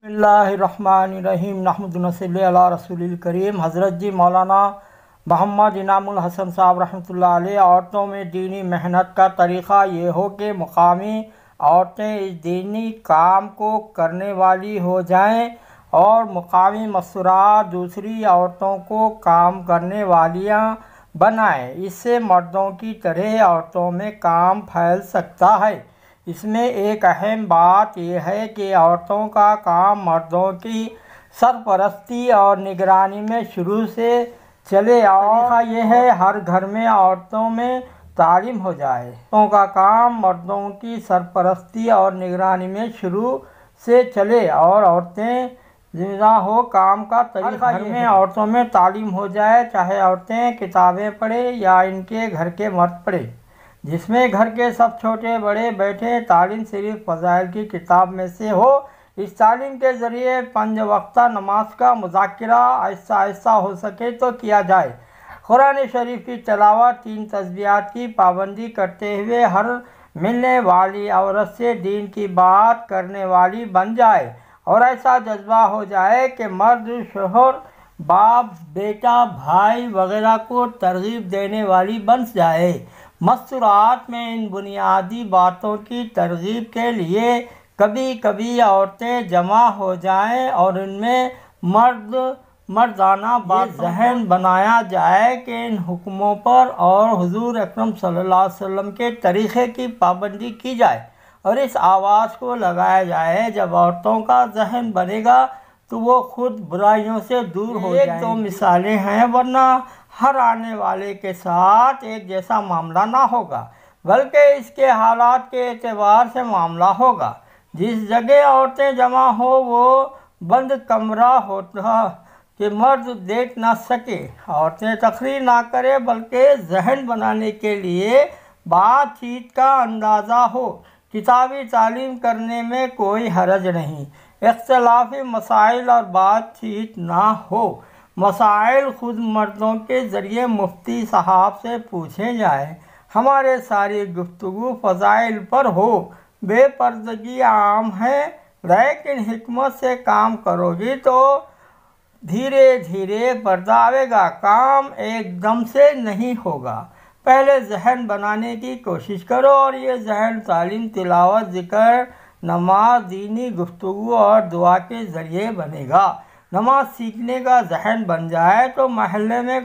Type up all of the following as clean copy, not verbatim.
بسم اللہ الرحمن الرحیم نحمدہ ونصلی علی رسول الکریم۔ حضرت جی مولانا محمد انعام الحسن صاحب رحمۃ اللہ علیہ، عورتوں میں دینی محنت کا طریقہ یہ ہو کہ مقامی عورتیں اس دینی کام کو کرنے والی ہو جائیں اور مقامی مستورات دوسری عورتوں کو کام کرنے والیاں بنائیں۔ اس سے مردوں کی طرح عورتوں میں کام پھیل سکتا ہے۔ اس میں ایک اہم بات یہ ہے کہ عورتوں کا کام مردوں کی سرپرستی اور نگرانی میں شروع سے چلے اور یہ ہے ہر گھر میں عورتوں میں تعلیم ہو جائے۔ عورتوں کا کام مردوں کی سرپرستی اور نگرانی میں شروع سے چلے اور عورتیں ذمہ ہو کام کا طریقہ گھر میں عورتوں میں تعلیم ہو جائے، چاہے عورتیں کتابیں پڑھیں یا ان کے گھر کے مرد پڑھیں، جس میں گھر کے سب چھوٹے بڑے بیٹھے۔ تعلیم صرف فضائل کی کتاب میں سے ہو۔ اس تعلیم کے ذریعے 5 وقتہ نماز کا مذاکرہ آہستہ آہستہ ہو سکے تو کیا جائے، قرآن شریف کی تلاوت، 3 تسبیحات کی پابندی کرتے ہوئے ہر ملنے والی عورت سے دین کی بات کرنے والی بن جائے اور ایسا جذبہ ہو جائے کہ مرد شوہر باپ بیٹا بھائی وغیرہ کو ترغیب دینے والی بن جائے۔ مستورات میں ان بنیادی باتوں کی ترغیب کے لیے کبھی کبھی عورتیں جمع ہو جائیں اور ان میں مردانہ ذہن بنایا جائے کہ ان حکموں پر اور حضور اکرم صلی اللہ علیہ وسلم کے طریقے کی پابندی کی جائے اور اس آواز کو لگایا جائے۔ جب عورتوں کا ذہن بنے گا تو وہ خود برائیوں سے دور ہو جائیں۔ 1-2 مثالیں ہیں، ورنہ ہر آنے والے کے ساتھ ایک جیسا معاملہ نہ ہوگا، بلکہ اس کے حالات کے اعتبار سے معاملہ ہوگا۔ جس جگہ عورتیں جمع ہو وہ بند کمرہ ہوتا کہ مرد دیکھ نہ سکے، عورتیں تقریر نہ کرے بلکہ ذہن بنانے کے لیے بات چیت کا اندازہ ہو۔ کتابی تعلیم کرنے میں کوئی حرج نہیں، اختلافی مسائل اور بات چیت نہ ہو۔ مسائل خود مردوں کے ذریعے مفتی صاحب سے پوچھے جائیں۔ ہمارے ساری گفتگو فضائل پر ہو۔ بے پردگی عام ہے، لیکن حکمت سے کام کرو گی تو دھیرے دھیرے پردہ آئے گا۔ کام ایک دم سے نہیں ہوگا، پہلے ذہن بنانے کی کوشش کرو اور یہ ذہن تعلیم تلاوت ذکر نماز دینی گفتگو اور دعا کے ذریعے بنے گا۔ نماز سیکھنے کا ذہن بن جائے تو محلے میں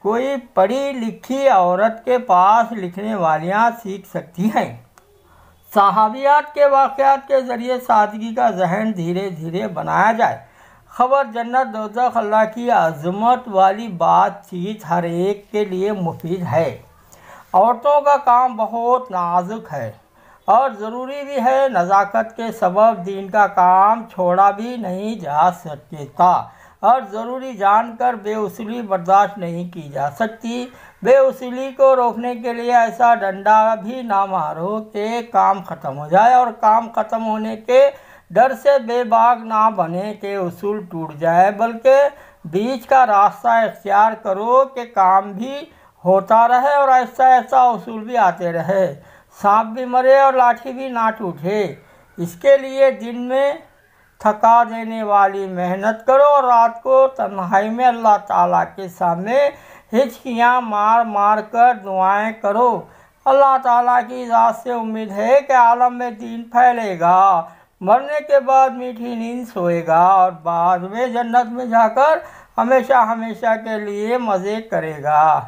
کوئی پڑھی لکھی عورت کے پاس لکھنے والیاں سیکھ سکتی ہیں۔ صحابیات کے واقعات کے ذریعے سادگی کا ذہن دھیرے دھیرے بنایا جائے۔ خبر جنت دوزخ اللہ کی عظمت والی بات چیت ہر ایک کے لیے مفید ہے۔ عورتوں کا کام بہت نازک ہے اور ضروری بھی ہے۔ نزاکت کے سبب دین کا کام چھوڑا بھی نہیں جا سکتا اور ضروری جان کر بے اصولی برداشت نہیں کی جا سکتی۔ بے اصولی کو روکنے کے لیے ایسا ڈنڈا بھی نہ مارو کہ کام ختم ہو جائے اور کام ختم ہونے کے ڈر سے بے باک نہ بنے کہ اصول ٹوٹ جائے، بلکہ بیچ کا راستہ اختیار کرو کہ کام بھی ہوتا رہے اور آہستہ آہستہ اصول بھی آتے رہے، سانپ بھی مرے اور لاٹھی بھی نہ ٹوٹے۔ اس کے لیے دن میں تھکا دینے والی محنت کرو اور رات کو تنہائی میں اللہ تعالیٰ کے سامنے ہچکیاں مار مار کر دعائیں کرو۔ اللہ تعالیٰ کی ذات سے امید ہے کہ عالم میں دین پھیلے گا، مرنے کے بعد میٹھی نیند سوئے گا اور بعد میں جنت میں جا کر ہمیشہ ہمیشہ کے لیے مزے کرے گا،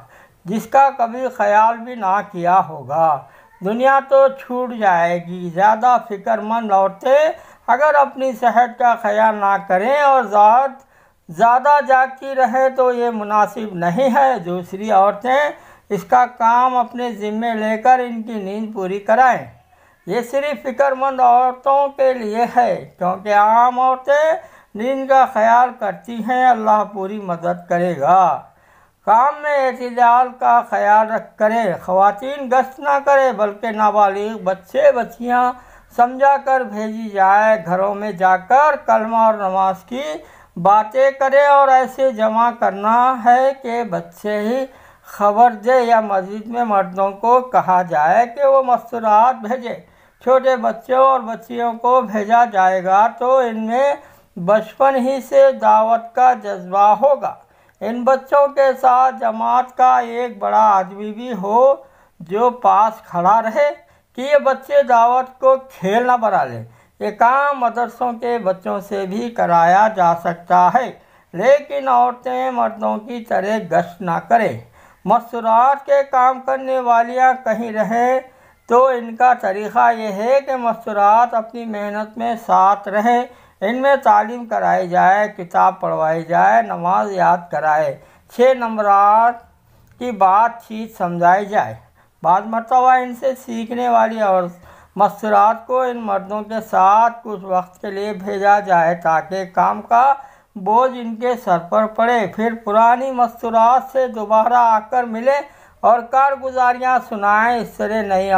جس کا کبھی خیال بھی نہ کیا ہوگا۔ دنیا تو چھوٹ جائے گی۔ زیادہ فکر مند عورتیں اگر اپنی صحت کا خیال نہ کریں اور زیادہ جاگتی رہے تو یہ مناسب نہیں ہے۔ دوسری عورتیں اس کا کام اپنے ذمے لے کر ان کی نیند پوری کرائیں۔ یہ صرف فکر مند عورتوں کے لیے ہے، کیونکہ عام عورتیں نیند کا خیال کرتی ہیں۔ اللہ پوری مدد کرے گا۔ کام میں اعتدال کا خیال کرے۔ خواتین گشت نہ کرے بلکہ نابالغ بچے بچیاں سمجھا کر بھیجی جائے۔ گھروں میں جا کر کلمہ اور نماز کی باتیں کرے اور ایسے جمع کرنا ہے کہ بچے ہی خبر دے، یا مسجد میں مردوں کو کہا جائے کہ وہ مستورات بھیجے۔ چھوٹے بچوں اور بچیوں کو بھیجا جائے گا تو ان میں بچپن ہی سے دعوت کا جذبہ ہوگا۔ ان بچوں کے ساتھ جماعت کا ایک بڑا آدمی بھی ہو جو پاس کھڑا رہے کہ یہ بچے دعوت کو کھیل نہ بنا لیں۔ یہ کام مدرسوں کے بچوں سے بھی کرایا جا سکتا ہے، لیکن عورتیں مردوں کی طرح گشت نہ کریں۔ مستورات کے کام کرنے والیاں کہیں رہیں تو ان کا طریقہ یہ ہے کہ مستورات اپنی محنت میں ساتھ رہیں، ان میں تعلیم کرائی جائے، کتاب پڑھوائی جائے، نماز یاد کرائے، 6 نمبرات کی بات چیت سمجھائی جائے۔ بعض مرتبہ ان سے سیکھنے والی اور مستورات کو ان مردوں کے ساتھ کچھ وقت کے لیے بھیجا جائے تاکہ کام کا بوجھ ان کے سر پر پڑے، پھر پرانی مستورات سے دوبارہ آ کر ملیں اور کارگزاریاں سنائیں۔ اس طرح نئی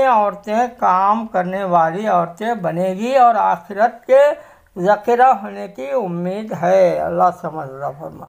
عورتیں کام کرنے والی عورتیں بنے گی اور آخرت کے ذخیرہ ہونے کی امید ہے۔ اللہ سمجھ اللہ فرمائے۔